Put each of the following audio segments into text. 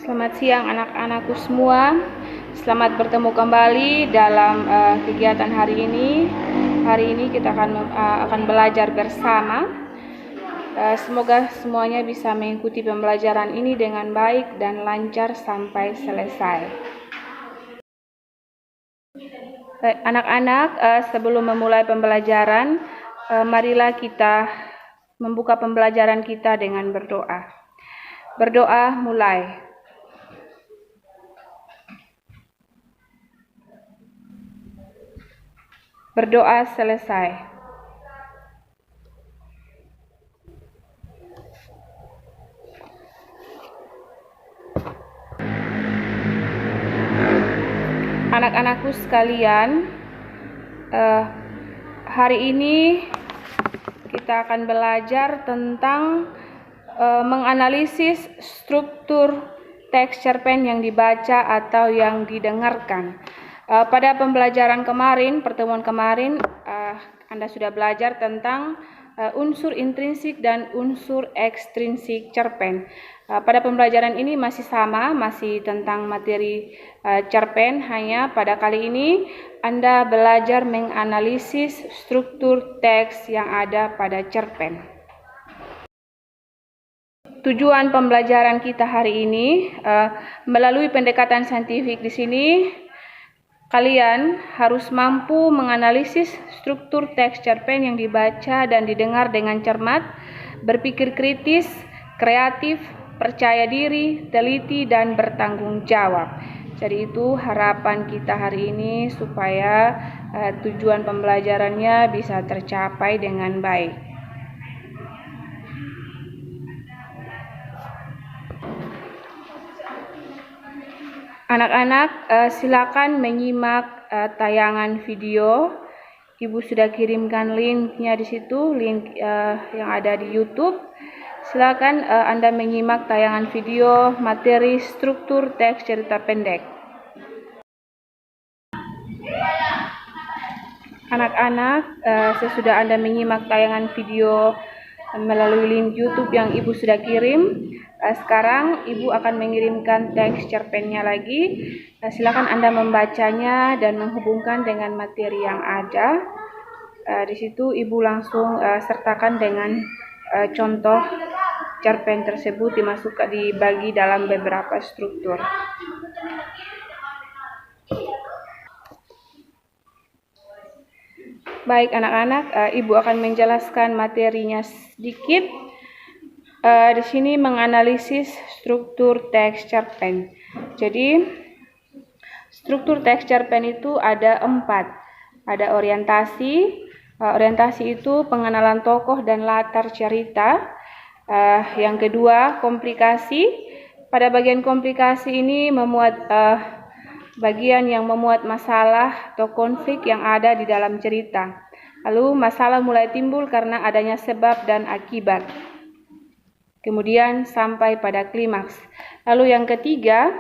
Selamat siang anak-anakku semua. Selamat bertemu kembali dalam kegiatan hari ini. Hari ini kita akan belajar bersama. Semoga semuanya bisa mengikuti pembelajaran ini dengan baik dan lancar sampai selesai. Anak-anak, sebelum memulai pembelajaran, marilah kita membuka pembelajaran kita dengan berdoa. Berdoa mulai. Berdoa selesai. Anak-anakku sekalian, hari ini kita akan belajar tentang menganalisis struktur teks cerpen yang dibaca atau yang didengarkan. Pada pembelajaran kemarin, pertemuan kemarin, Anda sudah belajar tentang unsur intrinsik dan unsur ekstrinsik cerpen. Pada pembelajaran ini masih sama, masih tentang materi cerpen, hanya pada kali ini Anda belajar menganalisis struktur teks yang ada pada cerpen. Tujuan pembelajaran kita hari ini melalui pendekatan saintifik di sini, kalian harus mampu menganalisis struktur teks cerpen yang dibaca dan didengar dengan cermat, berpikir kritis, kreatif, percaya diri, teliti, dan bertanggung jawab. Jadi itu harapan kita hari ini supaya tujuan pembelajarannya bisa tercapai dengan baik. Anak-anak, silakan menyimak tayangan video. Ibu sudah kirimkan linknya di situ, link yang ada di YouTube. Silakan Anda menyimak tayangan video materi struktur teks cerita pendek. Anak-anak, sesudah Anda menyimak tayangan video melalui link YouTube yang Ibu sudah kirim, sekarang Ibu akan mengirimkan teks cerpennya lagi. Silakan Anda membacanya dan menghubungkan dengan materi yang ada. Di situ Ibu langsung sertakan dengan contoh cerpen tersebut dibagi dalam beberapa struktur. Baik anak-anak, Ibu akan menjelaskan materinya sedikit. Di sini menganalisis struktur teks cerpen. Jadi struktur teks cerpen itu ada 4. Ada orientasi. Orientasi itu pengenalan tokoh dan latar cerita. Yang kedua, komplikasi. Pada bagian komplikasi ini memuat bagian yang memuat masalah atau konflik yang ada di dalam cerita. Lalu masalah mulai timbul karena adanya sebab dan akibat. Kemudian sampai pada klimaks. Lalu yang ketiga,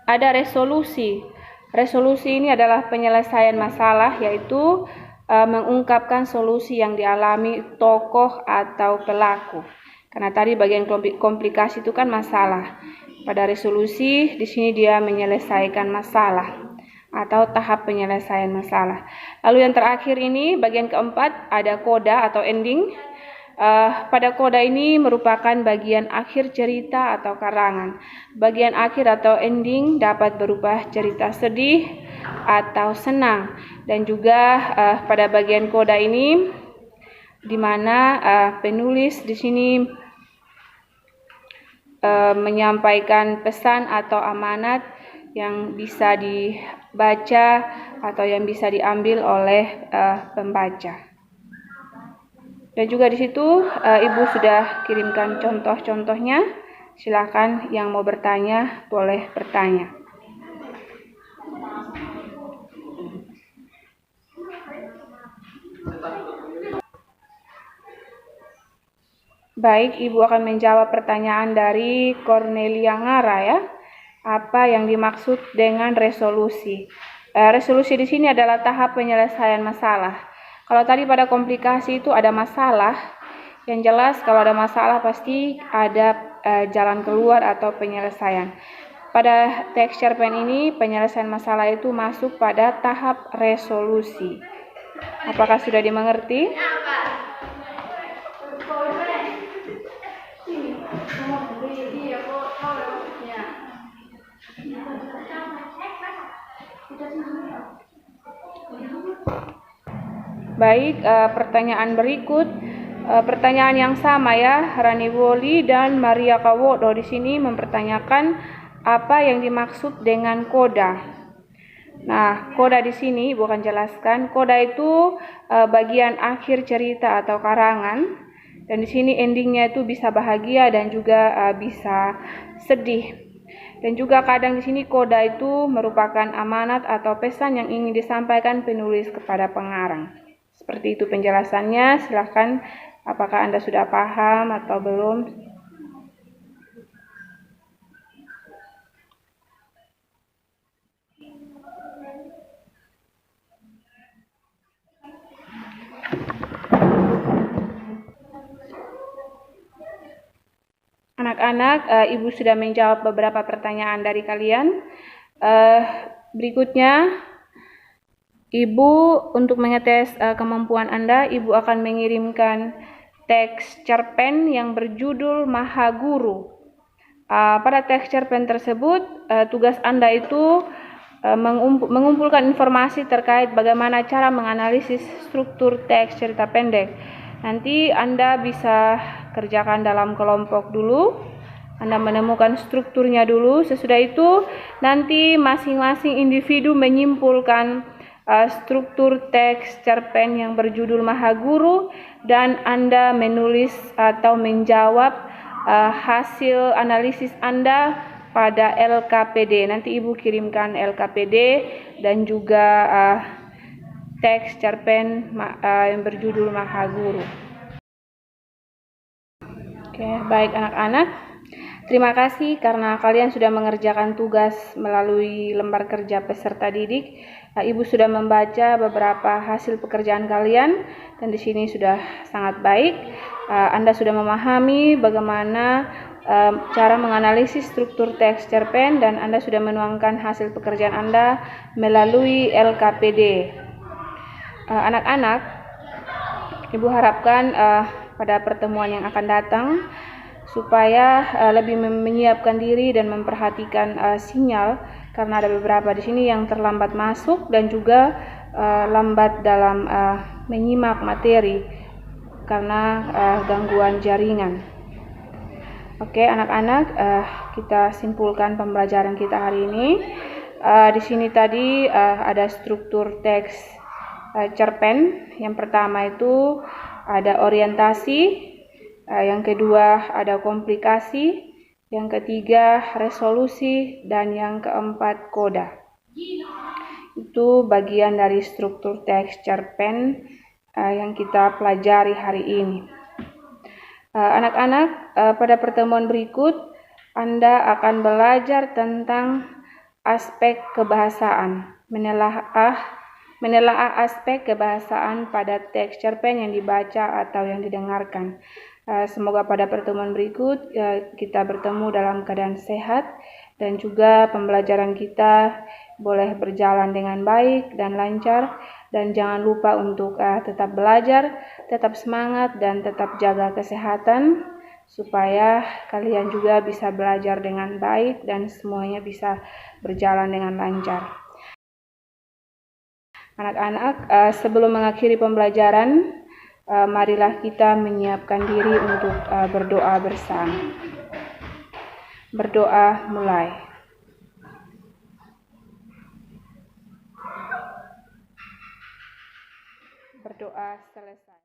ada resolusi. Resolusi ini adalah penyelesaian masalah, yaitu mengungkapkan solusi yang dialami tokoh atau pelaku. Karena tadi bagian komplikasi itu kan masalah. Pada resolusi, di sini dia menyelesaikan masalah atau tahap penyelesaian masalah. Lalu yang terakhir ini, bagian keempat, ada koda atau ending. Pada koda ini merupakan bagian akhir cerita atau karangan. Bagian akhir atau ending dapat berupa cerita sedih atau senang. Dan juga pada bagian koda ini, di mana penulis di sini menyampaikan pesan atau amanat yang bisa dibaca atau yang bisa diambil oleh pembaca. Dan juga di situ Ibu sudah kirimkan contoh-contohnya. Silakan yang mau bertanya boleh bertanya. Baik, Ibu akan menjawab pertanyaan dari Cornelia Ngara ya. Apa yang dimaksud dengan resolusi? Resolusi di sini adalah tahap penyelesaian masalah. Kalau tadi pada komplikasi itu ada masalah, yang jelas kalau ada masalah pasti ada jalan keluar atau penyelesaian. Pada teks cerpen ini, penyelesaian masalah itu masuk pada tahap resolusi. Apakah sudah dimengerti? Baik, pertanyaan berikut. Pertanyaan yang sama ya, Rani Woli dan Maria Kawodo di sini mempertanyakan apa yang dimaksud dengan koda. Nah, koda di sini Ibu akan jelaskan. Koda itu bagian akhir cerita atau karangan, dan di sini endingnya itu bisa bahagia dan juga bisa sedih. Dan juga kadang di sini koda itu merupakan amanat atau pesan yang ingin disampaikan penulis kepada pengarang. Seperti itu penjelasannya. Silahkan, apakah Anda sudah paham atau belum? Anak-anak, Ibu sudah menjawab beberapa pertanyaan dari kalian. Berikutnya, Ibu untuk mengetes kemampuan Anda, Ibu akan mengirimkan teks cerpen yang berjudul Mahaguru. Pada teks cerpen tersebut, tugas Anda itu mengumpulkan informasi terkait bagaimana cara menganalisis struktur teks cerita pendek. Nanti Anda bisa kerjakan dalam kelompok dulu. Anda menemukan strukturnya dulu. Sesudah itu nanti masing-masing individu menyimpulkan struktur teks cerpen yang berjudul Mahaguru, dan Anda menulis atau menjawab hasil analisis Anda pada LKPD. Nanti Ibu kirimkan LKPD dan juga teks cerpen yang berjudul Mahaguru. Oke, baik anak-anak. Terima kasih karena kalian sudah mengerjakan tugas melalui lembar kerja peserta didik. Ibu sudah membaca beberapa hasil pekerjaan kalian dan di sini sudah sangat baik. Anda sudah memahami bagaimana cara menganalisis struktur teks cerpen dan Anda sudah menuangkan hasil pekerjaan Anda melalui LKPD. Anak-anak, Ibu harapkan pada pertemuan yang akan datang supaya lebih menyiapkan diri dan memperhatikan sinyal, karena ada beberapa di sini yang terlambat masuk dan juga lambat dalam menyimak materi karena gangguan jaringan. Oke, anak-anak, kita simpulkan pembelajaran kita hari ini. Di sini tadi ada struktur teks cerpen. Yang pertama itu ada orientasi, yang kedua ada komplikasi, yang ketiga resolusi, dan yang keempat koda. Itu bagian dari struktur teks cerpen yang kita pelajari hari ini. Anak-anak, pada pertemuan berikut Anda akan belajar tentang aspek kebahasaan, menelaah aspek kebahasaan pada teks cerpen yang dibaca atau yang didengarkan. Semoga pada pertemuan berikut kita bertemu dalam keadaan sehat dan juga pembelajaran kita boleh berjalan dengan baik dan lancar, dan jangan lupa untuk tetap belajar, tetap semangat, dan tetap jaga kesehatan supaya kalian juga bisa belajar dengan baik dan semuanya bisa berjalan dengan lancar. Anak-anak, sebelum mengakhiri pembelajaran, marilah kita menyiapkan diri untuk berdoa bersama. Berdoa mulai. Berdoa selesai.